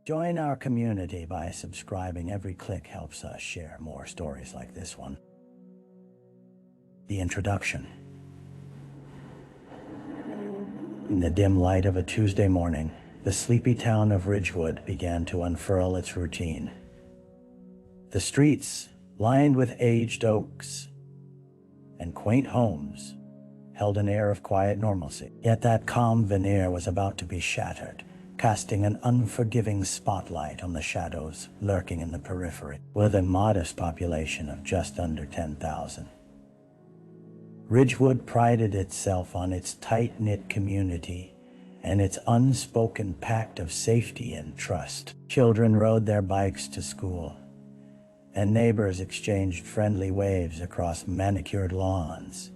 Join our community by subscribing. Every click helps us share more stories like this one. The introduction. In the dim light of a Tuesday morning, the sleepy town of Ridgewood began to unfurl its routine. The streets, lined with aged oaks and quaint homes, held an air of quiet normalcy. Yet that calm veneer was about to be shattered, casting an unforgiving spotlight on the shadows lurking in the periphery. With a modest population of just under 10,000, Ridgewood prided itself on its tight-knit community and its unspoken pact of safety and trust. Children rode their bikes to school, and neighbors exchanged friendly waves across manicured lawns,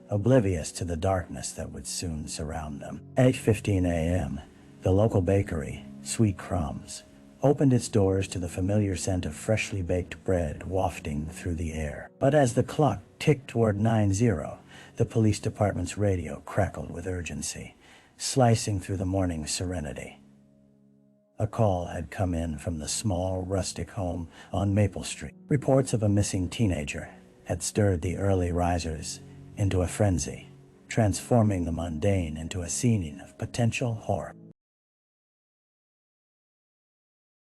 oblivious to the darkness that would soon surround them. At 8:15 a.m., the local bakery, Sweet Crumbs, opened its doors to the familiar scent of freshly baked bread wafting through the air. But as the clock ticked toward 9:00, the police department's radio crackled with urgency, slicing through the morning's serenity. A call had come in from the small, rustic home on Maple Street. Reports of a missing teenager had stirred the early risers into a frenzy, transforming the mundane into a scene of potential horror.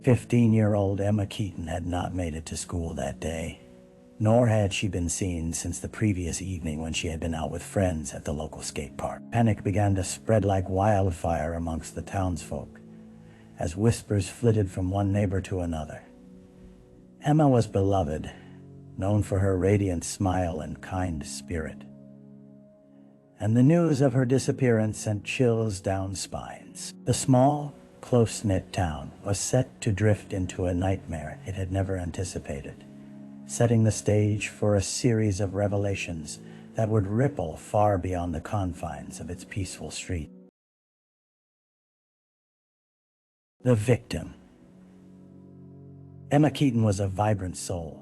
15-year-old Emma Keaton had not made it to school that day, nor had she been seen since the previous evening when she had been out with friends at the local skate park. Panic began to spread like wildfire amongst the townsfolk, as whispers flitted from one neighbor to another. Emma was beloved, known for her radiant smile and kind spirit, and the news of her disappearance sent chills down spines. The small, close-knit town was set to drift into a nightmare it had never anticipated, setting the stage for a series of revelations that would ripple far beyond the confines of its peaceful street. The victim. Emma Keaton was a vibrant soul,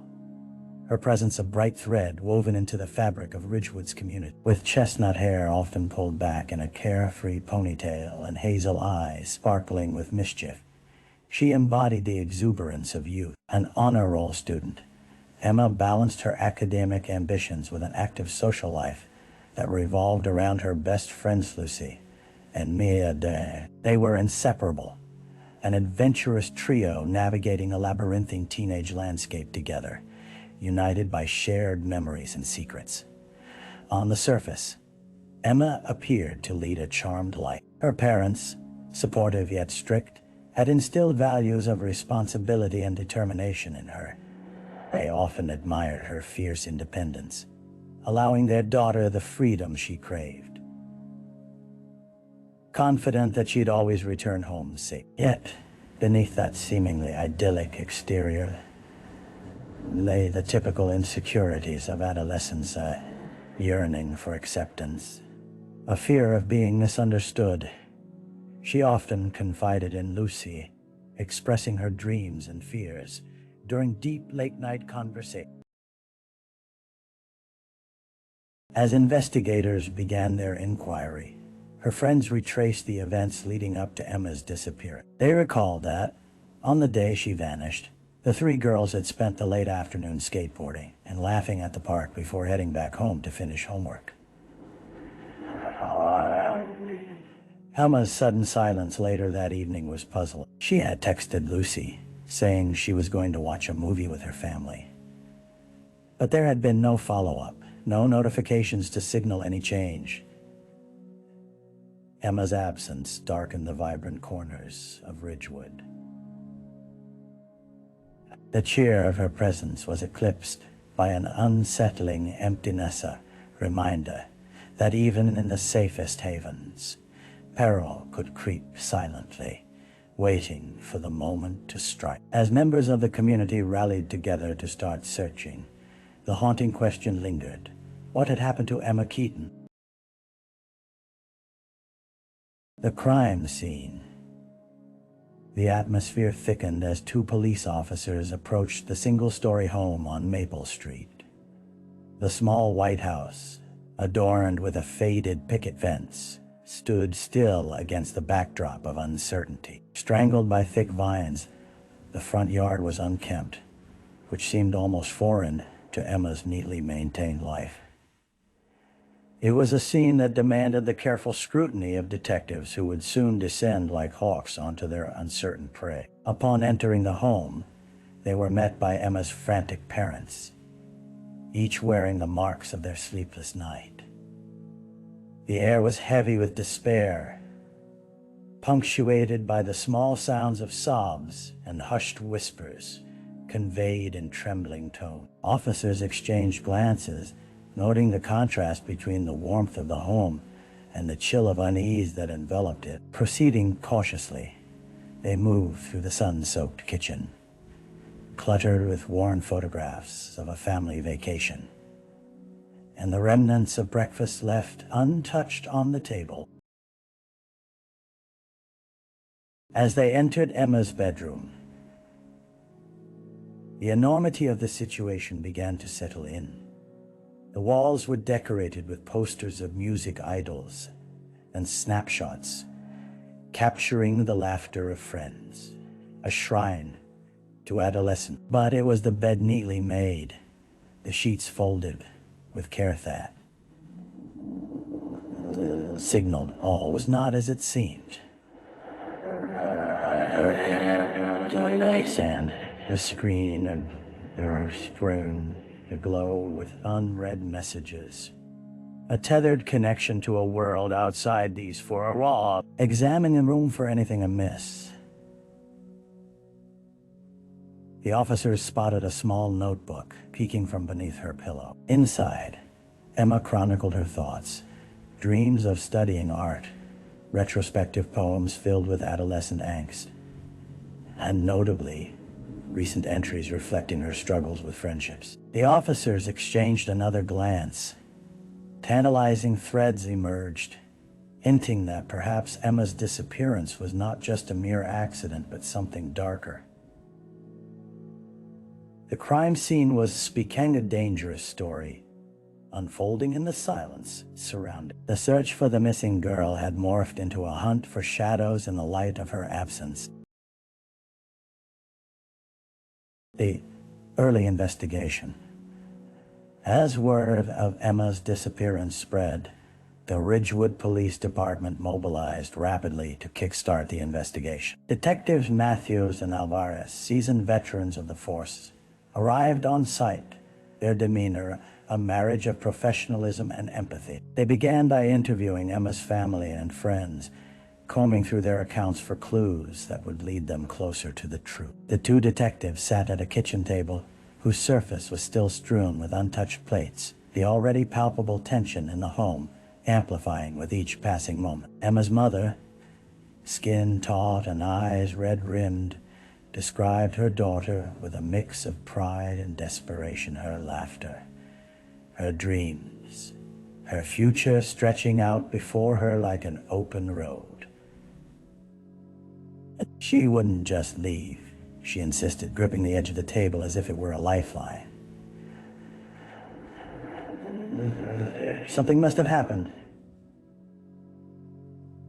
her presence a bright thread woven into the fabric of Ridgewood's community. With chestnut hair often pulled back in a carefree ponytail and hazel eyes sparkling with mischief, she embodied the exuberance of youth. An honor roll student, Emma balanced her academic ambitions with an active social life that revolved around her best friends Lucy and Mia Day. They were inseparable, an adventurous trio navigating a labyrinthine teenage landscape together, united by shared memories and secrets. On the surface, Emma appeared to lead a charmed life. Her parents, supportive yet strict, had instilled values of responsibility and determination in her. They often admired her fierce independence, allowing their daughter the freedom she craved. Confident that she'd always return home safe. Yet, beneath that seemingly idyllic exterior lay the typical insecurities of adolescence, a yearning for acceptance, a fear of being misunderstood. She often confided in Lucy, expressing her dreams and fears during deep late-night conversations. As investigators began their inquiry, her friends retraced the events leading up to Emma's disappearance. They recalled that, on the day she vanished, the three girls had spent the late afternoon skateboarding and laughing at the park before heading back home to finish homework. Emma's sudden silence later that evening was puzzling. She had texted Lucy, saying she was going to watch a movie with her family. But there had been no follow-up, no notifications to signal any change. Emma's absence darkened the vibrant corners of Ridgewood. The cheer of her presence was eclipsed by an unsettling emptiness, a reminder that even in the safest havens, peril could creep silently, waiting for the moment to strike. As members of the community rallied together to start searching, the haunting question lingered: what had happened to Emma Keaton? The crime scene. The atmosphere thickened as two police officers approached the single-story home on Maple Street. The small white house, adorned with a faded picket fence, stood still against the backdrop of uncertainty. Strangled by thick vines, the front yard was unkempt, which seemed almost foreign to Emma's neatly maintained life. It was a scene that demanded the careful scrutiny of detectives who would soon descend like hawks onto their uncertain prey. Upon entering the home, they were met by Emma's frantic parents, each wearing the marks of their sleepless night. The air was heavy with despair, punctuated by the small sounds of sobs and hushed whispers conveyed in trembling tone. Officers exchanged glances, noting the contrast between the warmth of the home and the chill of unease that enveloped it. Proceeding cautiously, they moved through the sun-soaked kitchen, cluttered with worn photographs of a family vacation, and the remnants of breakfast left untouched on the table. As they entered Emma's bedroom, the enormity of the situation began to settle in. The walls were decorated with posters of music idols and snapshots, capturing the laughter of friends, a shrine to adolescence. But it was the bed neatly made, the sheets folded with care that signaled all was not as it seemed. And the screen and their strewn aglow with unread messages, a tethered connection to a world outside these four walls. Examining the room for anything amiss, the officers spotted a small notebook peeking from beneath her pillow. Inside, Emma chronicled her thoughts, dreams of studying art, retrospective poems filled with adolescent angst, and notably, recent entries reflecting her struggles with friendships. The officers exchanged another glance. Tantalizing threads emerged, hinting that perhaps Emma's disappearance was not just a mere accident, but something darker. The crime scene was becoming a dangerous story, unfolding in the silence surrounding. The search for the missing girl had morphed into a hunt for shadows in the light of her absence. The early investigation. As word of Emma's disappearance spread, the Ridgewood Police Department mobilized rapidly to kickstart the investigation. Detectives Matthews and Alvarez, seasoned veterans of the force, arrived on site, their demeanor a marriage of professionalism and empathy. They began by interviewing Emma's family and friends, combing through their accounts for clues that would lead them closer to the truth. The two detectives sat at a kitchen table whose surface was still strewn with untouched plates, the already palpable tension in the home amplifying with each passing moment. Emma's mother, skin taut and eyes red-rimmed, described her daughter with a mix of pride and desperation, her laughter, her dreams, her future stretching out before her like an open road. She wouldn't just leave, she insisted, gripping the edge of the table as if it were a lifeline. Something must have happened.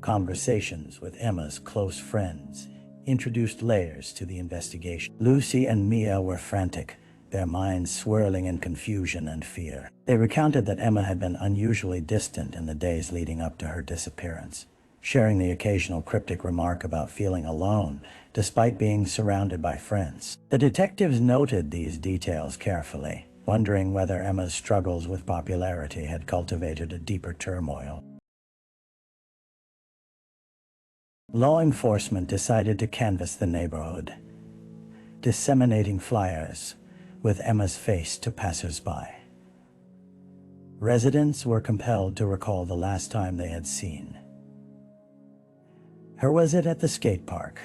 Conversations with Emma's close friends introduced layers to the investigation. Lucy and Mia were frantic, their minds swirling in confusion and fear. They recounted that Emma had been unusually distant in the days leading up to her disappearance, sharing the occasional cryptic remark about feeling alone, despite being surrounded by friends. The detectives noted these details carefully, wondering whether Emma's struggles with popularity had cultivated a deeper turmoil. Law enforcement decided to canvass the neighborhood, disseminating flyers with Emma's face to passers-by. Residents were compelled to recall the last time they had seen her. Was it at the skate park,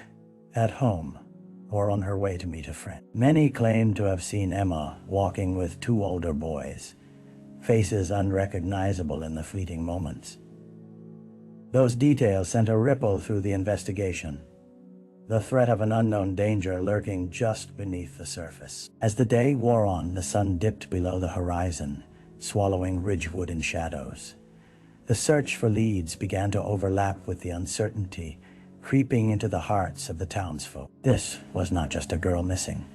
at home, or on her way to meet a friend? Many claimed to have seen Emma walking with two older boys, faces unrecognizable in the fleeting moments. Those details sent a ripple through the investigation, the threat of an unknown danger lurking just beneath the surface. As the day wore on, the sun dipped below the horizon, swallowing Ridgewood in shadows. The search for leads began to overlap with the uncertainty creeping into the hearts of the townsfolk. This was not just a girl missing.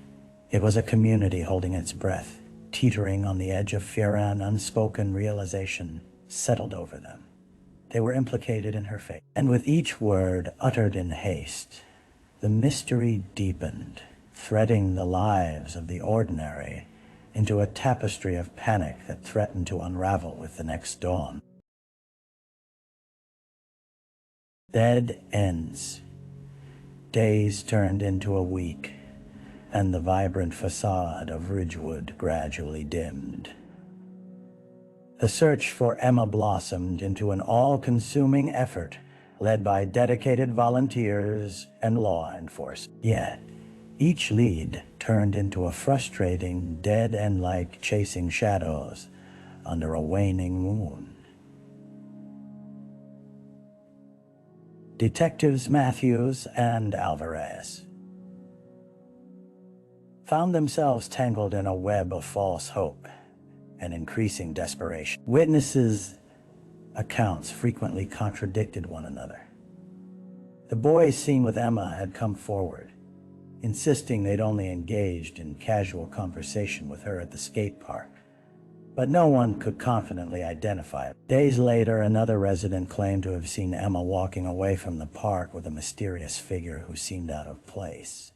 It was a community holding its breath, teetering on the edge of fear, and unspoken realization settled over them. They were implicated in her fate. And with each word uttered in haste, the mystery deepened, threading the lives of the ordinary into a tapestry of panic that threatened to unravel with the next dawn. Dead ends. Days turned into a week, and the vibrant facade of Ridgewood gradually dimmed. The search for Emma blossomed into an all-consuming effort led by dedicated volunteers and law enforcement. Yet, each lead turned into a frustrating dead-end-like chasing shadows under a waning moon. Detectives Matthews and Alvarez found themselves tangled in a web of false hope and increasing desperation. Witnesses' accounts frequently contradicted one another. The boys seen with Emma had come forward, insisting they'd only engaged in casual conversation with her at the skate park, but no one could confidently identify it. Days later, another resident claimed to have seen Emma walking away from the park with a mysterious figure who seemed out of place.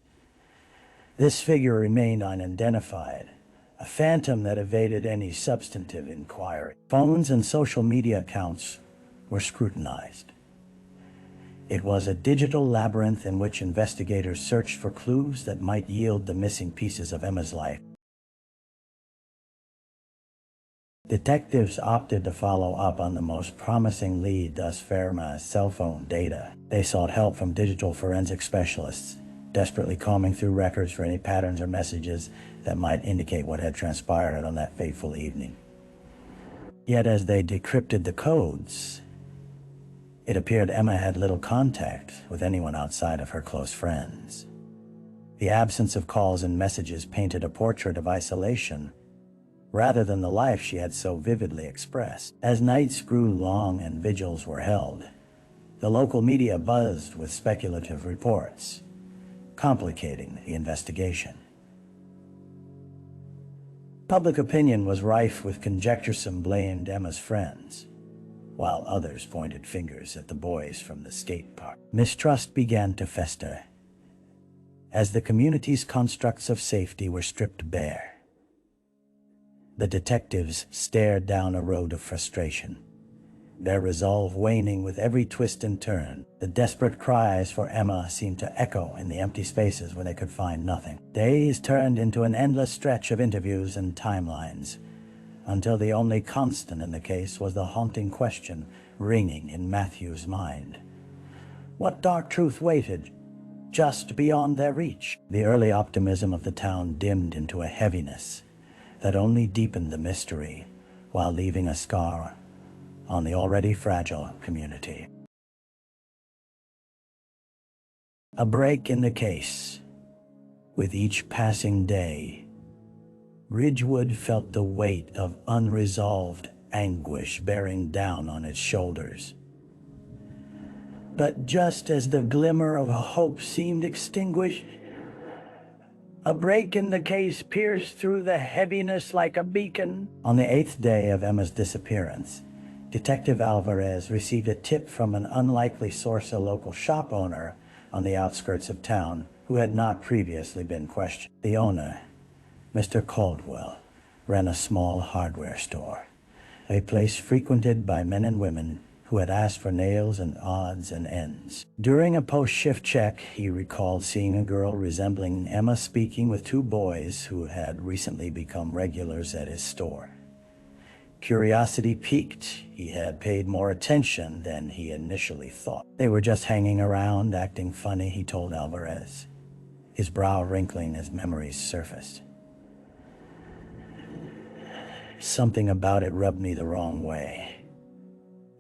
This figure remained unidentified, a phantom that evaded any substantive inquiry. Phones and social media accounts were scrutinized. It was a digital labyrinth in which investigators searched for clues that might yield the missing pieces of Emma's life. Detectives opted to follow up on the most promising lead, thus Fairma's cell phone data. They sought help from digital forensic specialists, desperately combing through records for any patterns or messages that might indicate what had transpired on that fateful evening. Yet as they decrypted the codes, it appeared Emma had little contact with anyone outside of her close friends. The absence of calls and messages painted a portrait of isolation rather than the life she had so vividly expressed. As nights grew long and vigils were held, the local media buzzed with speculative reports, complicating the investigation. Public opinion was rife with conjecture. Some blamed Emma's friends, while others pointed fingers at the boys from the skate park. Mistrust began to fester as the community's constructs of safety were stripped bare. The detectives stared down a road of frustration, their resolve waning with every twist and turn. The desperate cries for Emma seemed to echo in the empty spaces where they could find nothing. Days turned into an endless stretch of interviews and timelines, until the only constant in the case was the haunting question ringing in Matthew's mind. What dark truth waited just beyond their reach? The early optimism of the town dimmed into a heaviness that only deepened the mystery while leaving a scar on the already fragile community. A break in the case. With each passing day, Ridgewood felt the weight of unresolved anguish bearing down on its shoulders. But just as the glimmer of hope seemed extinguished, a break in the case pierced through the heaviness like a beacon. On the 8th day of Emma's disappearance, Detective Alvarez received a tip from an unlikely source, a local shop owner on the outskirts of town who had not previously been questioned. The owner, Mr. Caldwell, ran a small hardware store, a place frequented by men and women who had asked for nails and odds and ends. During a post-shift check, he recalled seeing a girl resembling Emma speaking with two boys who had recently become regulars at his store. Curiosity piqued. He had paid more attention than he initially thought. They were just hanging around, acting funny, he told Alvarez, his brow wrinkling as memories surfaced. Something about it rubbed me the wrong way.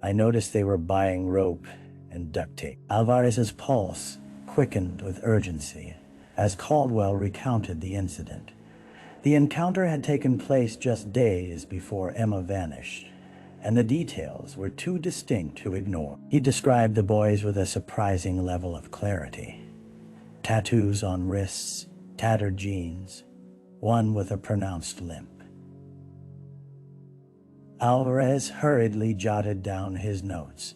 I noticed they were buying rope and duct tape. Alvarez's pulse quickened with urgency as Caldwell recounted the incident. The encounter had taken place just days before Emma vanished, and the details were too distinct to ignore. He described the boys with a surprising level of clarity. Tattoos on wrists, tattered jeans, one with a pronounced limp. Alvarez hurriedly jotted down his notes,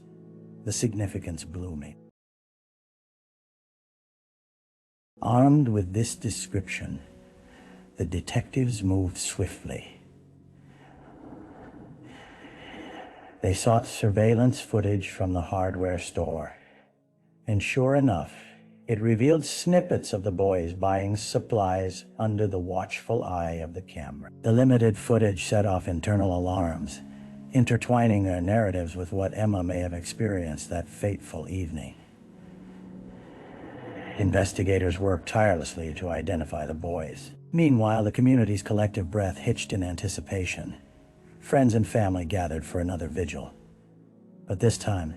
the significance blooming. Armed with this description, the detectives moved swiftly. They sought surveillance footage from the hardware store, and sure enough, it revealed snippets of the boys buying supplies under the watchful eye of the camera. The limited footage set off internal alarms, intertwining their narratives with what Emma may have experienced that fateful evening. Investigators worked tirelessly to identify the boys. Meanwhile, the community's collective breath hitched in anticipation. Friends and family gathered for another vigil. But this time,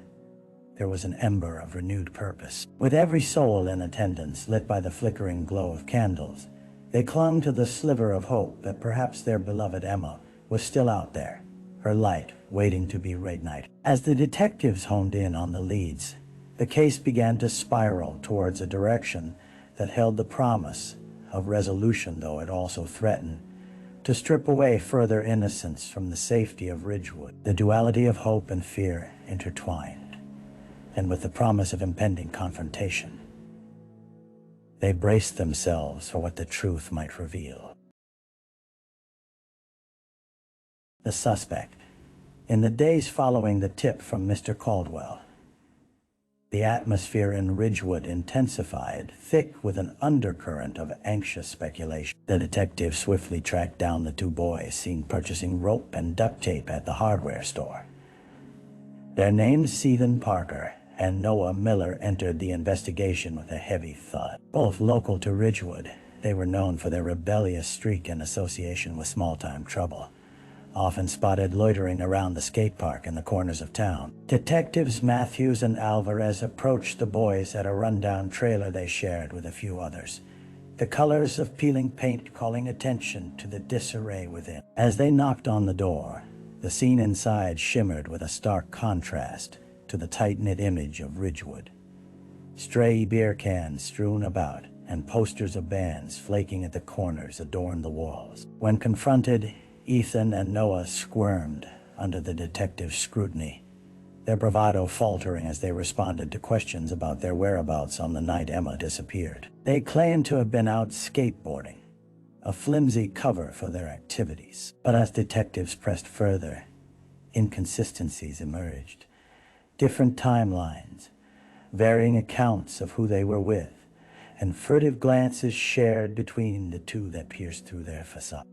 there was an ember of renewed purpose. With every soul in attendance lit by the flickering glow of candles, they clung to the sliver of hope that perhaps their beloved Emma was still out there, her light waiting to be reignited. As the detectives honed in on the leads, the case began to spiral towards a direction that held the promise of resolution, though it also threatened to strip away further innocence from the safety of Ridgewood. The duality of hope and fear intertwined, and with the promise of impending confrontation, they braced themselves for what the truth might reveal. The suspect. In the days following the tip from Mr. Caldwell, the atmosphere in Ridgewood intensified, thick with an undercurrent of anxious speculation. The detective swiftly tracked down the two boys seen purchasing rope and duct tape at the hardware store. Their names, Stephen Parker and Noah Miller, entered the investigation with a heavy thud. Both local to Ridgewood, they were known for their rebellious streak and association with small-time trouble, often spotted loitering around the skate park in the corners of town. Detectives Matthews and Alvarez approached the boys at a rundown trailer they shared with a few others, the colors of peeling paint calling attention to the disarray within. As they knocked on the door, the scene inside shimmered with a stark contrast to the tight-knit image of Ridgewood. Stray beer cans strewn about and posters of bands flaking at the corners adorned the walls. When confronted, Ethan and Noah squirmed under the detective's scrutiny, their bravado faltering as they responded to questions about their whereabouts on the night Emma disappeared. They claimed to have been out skateboarding, a flimsy cover for their activities. But as detectives pressed further, inconsistencies emerged. Different timelines, varying accounts of who they were with, and furtive glances shared between the two that pierced through their facade.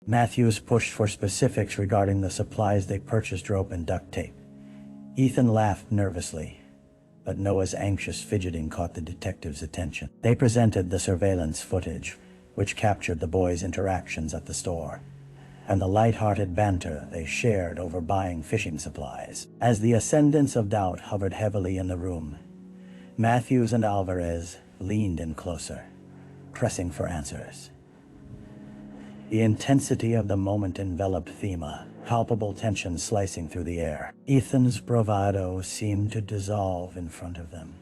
Matthews pushed for specifics regarding the supplies they purchased, rope and duct tape. Ethan laughed nervously, but Noah's anxious fidgeting caught the detective's attention. They presented the surveillance footage, which captured the boys' interactions at the store, and the light-hearted banter they shared over buying fishing supplies. As the ascendance of doubt hovered heavily in the room, Matthews and Alvarez leaned in closer, pressing for answers. The intensity of the moment enveloped Thema, palpable tension slicing through the air. Ethan's bravado seemed to dissolve in front of them,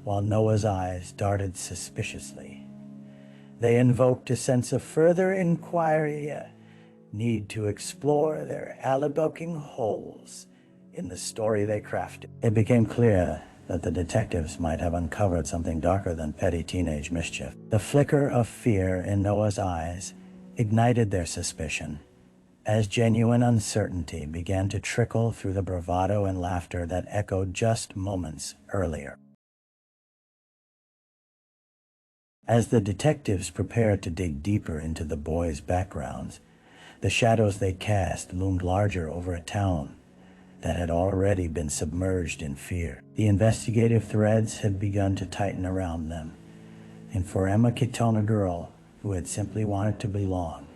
while Noah's eyes darted suspiciously. They invoked a sense of further inquiry, a need to explore their alibuking holes in the story they crafted. It became clear that the detectives might have uncovered something darker than petty teenage mischief. The flicker of fear in Noah's eyes ignited their suspicion, as genuine uncertainty began to trickle through the bravado and laughter that echoed just moments earlier. As the detectives prepared to dig deeper into the boys' backgrounds, the shadows they cast loomed larger over a town that had already been submerged in fear. The investigative threads had begun to tighten around them, and for Emma Keaton, a girl who had simply wanted to belong,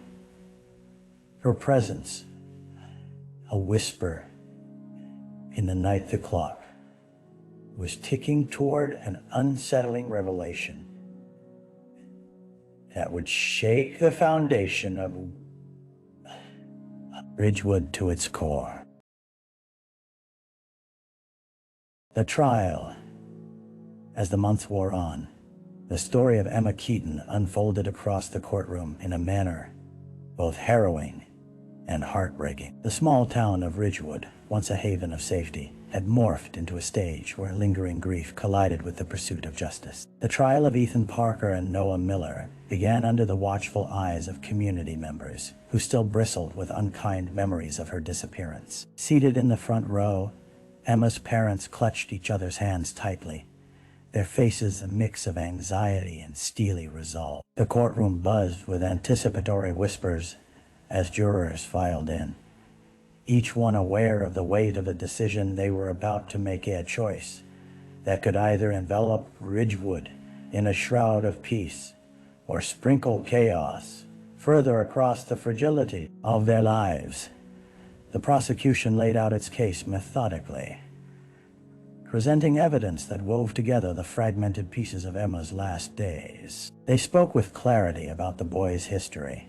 her presence, a whisper in the night, the clock was ticking toward an unsettling revelation that would shake the foundation of Ridgewood to its core. The trial. As the months wore on, the story of Emma Keaton unfolded across the courtroom in a manner both harrowing and heartbreaking. The small town of Ridgewood, once a haven of safety, had morphed into a stage where lingering grief collided with the pursuit of justice. The trial of Ethan Parker and Noah Miller began under the watchful eyes of community members who still bristled with unkind memories of her disappearance. Seated in the front row, Emma's parents clutched each other's hands tightly, their faces a mix of anxiety and steely resolve. The courtroom buzzed with anticipatory whispers as jurors filed in, each one aware of the weight of the decision they were about to make, a choice that could either envelop Ridgewood in a shroud of peace or sprinkle chaos further across the fragility of their lives. The prosecution laid out its case methodically, presenting evidence that wove together the fragmented pieces of Emma's last days. They spoke with clarity about the boys' history,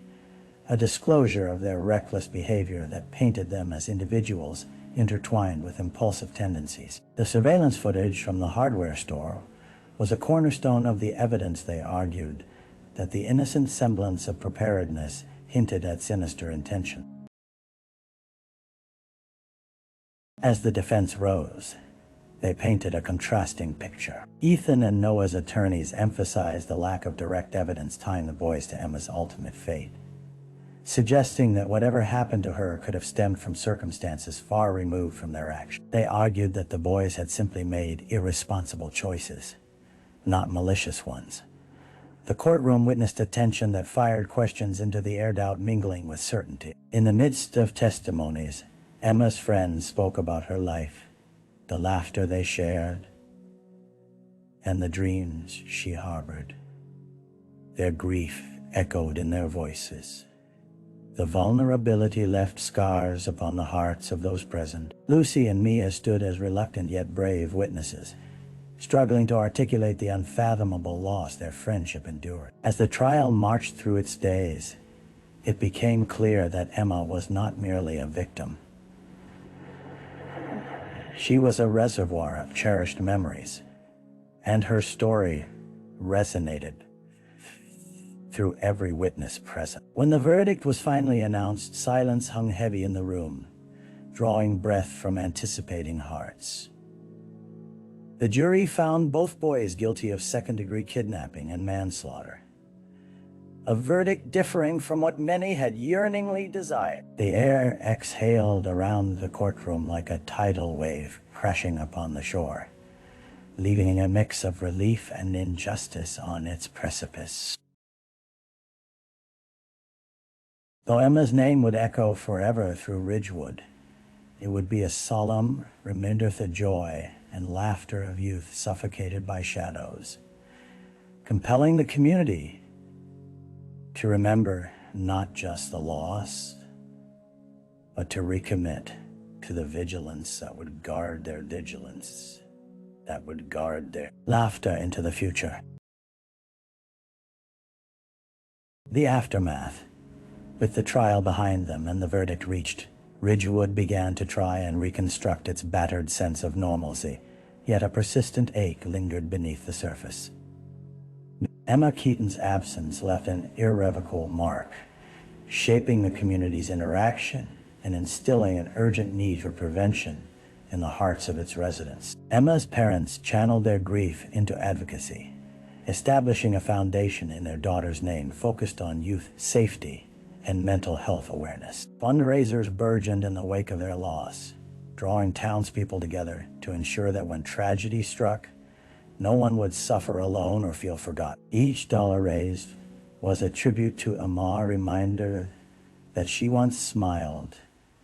a disclosure of their reckless behavior that painted them as individuals intertwined with impulsive tendencies. The surveillance footage from the hardware store was a cornerstone of the evidence. They argued that the innocent semblance of preparedness hinted at sinister intention. As the defense rose, they painted a contrasting picture. Ethan and Noah's attorneys emphasized the lack of direct evidence tying the boys to Emma's ultimate fate, suggesting that whatever happened to her could have stemmed from circumstances far removed from their action. They argued that the boys had simply made irresponsible choices, not malicious ones. The courtroom witnessed a tension that fired questions into the air, doubt mingling with certainty. In the midst of testimonies, Emma's friends spoke about her life, the laughter they shared, and the dreams she harbored. Their grief echoed in their voices. The vulnerability left scars upon the hearts of those present. Lucy and Mia stood as reluctant yet brave witnesses, struggling to articulate the unfathomable loss their friendship endured. As the trial marched through its days, it became clear that Emma was not merely a victim. She was a reservoir of cherished memories, and her story resonated through every witness present. When the verdict was finally announced, silence hung heavy in the room, drawing breath from anticipating hearts. The jury found both boys guilty of second-degree kidnapping and manslaughter, a verdict differing from what many had yearningly desired. The air exhaled around the courtroom like a tidal wave crashing upon the shore, leaving a mix of relief and injustice on its precipice. Though Emma's name would echo forever through Ridgewood, it would be a solemn reminder of the joy and laughter of youth suffocated by shadows, compelling the community to remember not just the loss, but to recommit to the vigilance that would guard their vigilance, that would guard their laughter into the future. The aftermath. With the trial behind them and the verdict reached, Ridgewood began to try and reconstruct its battered sense of normalcy, yet a persistent ache lingered beneath the surface. Emma Keaton's absence left an irrevocable mark, shaping the community's interaction and instilling an urgent need for prevention in the hearts of its residents. Emma's parents channeled their grief into advocacy, establishing a foundation in their daughter's name focused on youth safety and mental health awareness. Fundraisers burgeoned in the wake of their loss, drawing townspeople together to ensure that when tragedy struck, no one would suffer alone or feel forgotten. Each dollar raised was a tribute to Emma, a reminder that she once smiled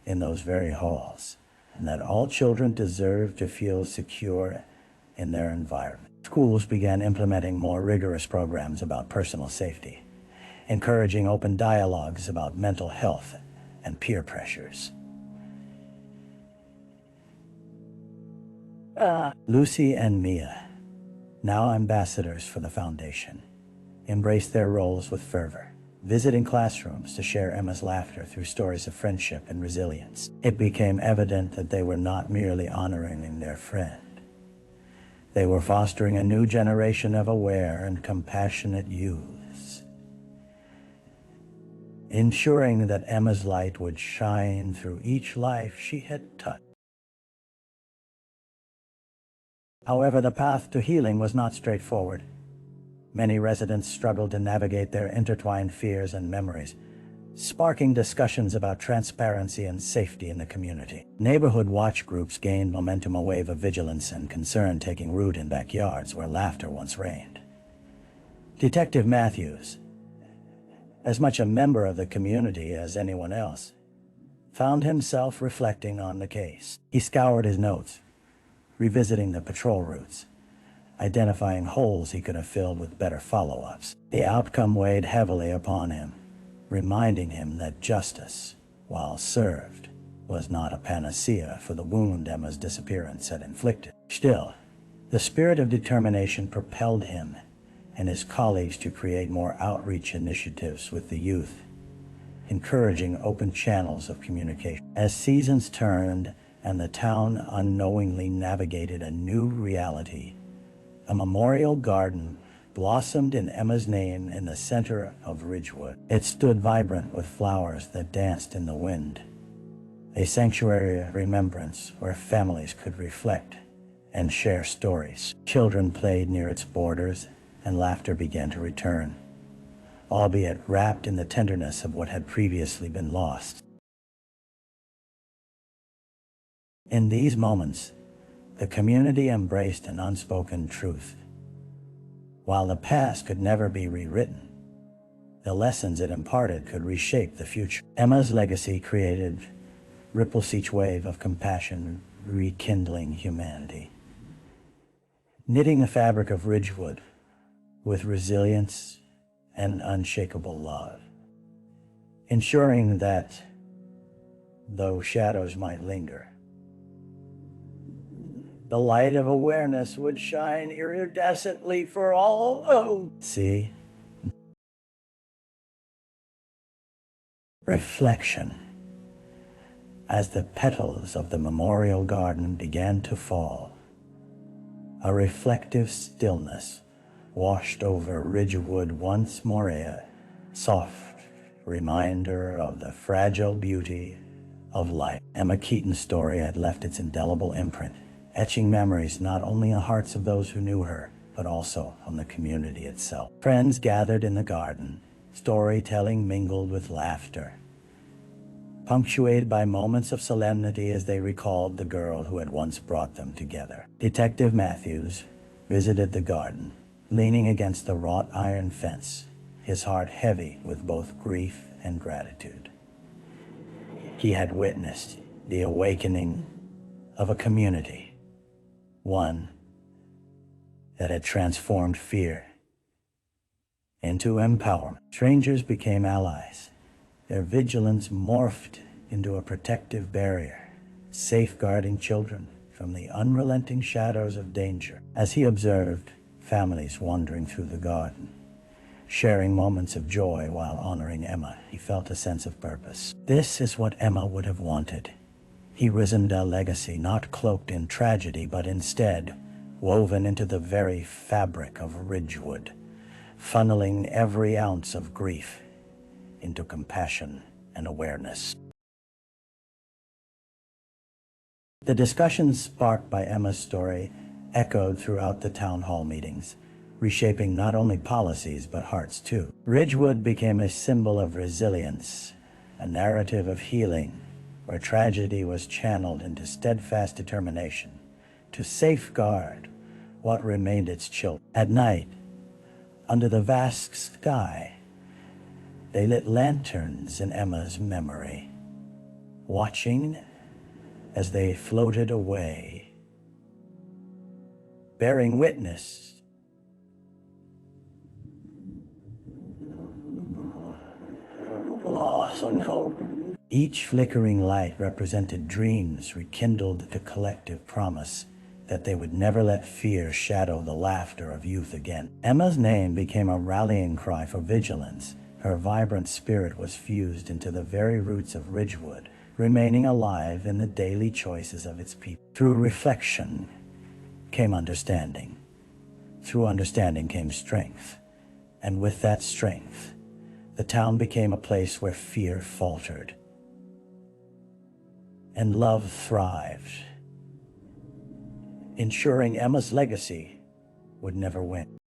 in those very halls, and that all children deserve to feel secure in their environment. Schools began implementing more rigorous programs about personal safety, encouraging open dialogues about mental health and peer pressures. Lucy and Mia, now ambassadors for the foundation, embraced their roles with fervor, visiting classrooms to share Emma's laughter through stories of friendship and resilience. It became evident that they were not merely honoring their friend. They were fostering a new generation of aware and compassionate youths, ensuring that Emma's light would shine through each life she had touched. However, the path to healing was not straightforward. Many residents struggled to navigate their intertwined fears and memories, sparking discussions about transparency and safety in the community. Neighborhood watch groups gained momentum, a wave of vigilance and concern taking root in backyards where laughter once reigned. Detective Matthews, as much a member of the community as anyone else, found himself reflecting on the case. He scoured his notes, revisiting the patrol routes, identifying holes he could have filled with better follow-ups. The outcome weighed heavily upon him, reminding him that justice, while served, was not a panacea for the wound Emma's disappearance had inflicted. Still, the spirit of determination propelled him and his colleagues to create more outreach initiatives with the youth, encouraging open channels of communication. As seasons turned and the town unknowingly navigated a new reality, a memorial garden blossomed in Emma's name in the center of Ridgewood. It stood vibrant with flowers that danced in the wind, a sanctuary of remembrance where families could reflect and share stories. Children played near its borders, and laughter began to return, albeit wrapped in the tenderness of what had previously been lost. In these moments, the community embraced an unspoken truth. While the past could never be rewritten, the lessons it imparted could reshape the future. Emma's legacy created ripples each wave of compassion, rekindling humanity, knitting the fabric of Ridgewood with resilience and unshakable love, ensuring that, though shadows might linger, the light of awareness would shine iridescently for all. Oh, see? Reflection. As the petals of the memorial garden began to fall, a reflective stillness washed over Ridgewood once more, a soft reminder of the fragile beauty of life. Emma Keaton's story had left its indelible imprint, etching memories not only in the hearts of those who knew her, but also on the community itself. Friends gathered in the garden, storytelling mingled with laughter, punctuated by moments of solemnity as they recalled the girl who had once brought them together. Detective Matthews visited the garden, leaning against the wrought iron fence, his heart heavy with both grief and gratitude. He had witnessed the awakening of a community, one that had transformed fear into empowerment. Strangers became allies. Their vigilance morphed into a protective barrier, safeguarding children from the unrelenting shadows of danger. As he observed families wandering through the garden, sharing moments of joy while honoring Emma, he felt a sense of purpose. This is what Emma would have wanted. He resumed a legacy not cloaked in tragedy, but instead woven into the very fabric of Ridgewood, funneling every ounce of grief into compassion and awareness. The discussions sparked by Emma's story echoed throughout the town hall meetings, reshaping not only policies but hearts too. Ridgewood became a symbol of resilience, a narrative of healing, where tragedy was channeled into steadfast determination to safeguard what remained its children. At night, under the vast sky, they lit lanterns in Emma's memory, watching as they floated away, bearing witness loss and hope. Each flickering light represented dreams rekindled to collective promise that they would never let fear shadow the laughter of youth again. Emma's name became a rallying cry for vigilance, Her vibrant spirit was fused into the very roots of Ridgewood, remaining alive in the daily choices of its people. Through reflection came understanding. Through understanding came strength. And with that strength, the town became a place where fear faltered and love thrived, ensuring Emma's legacy would never win.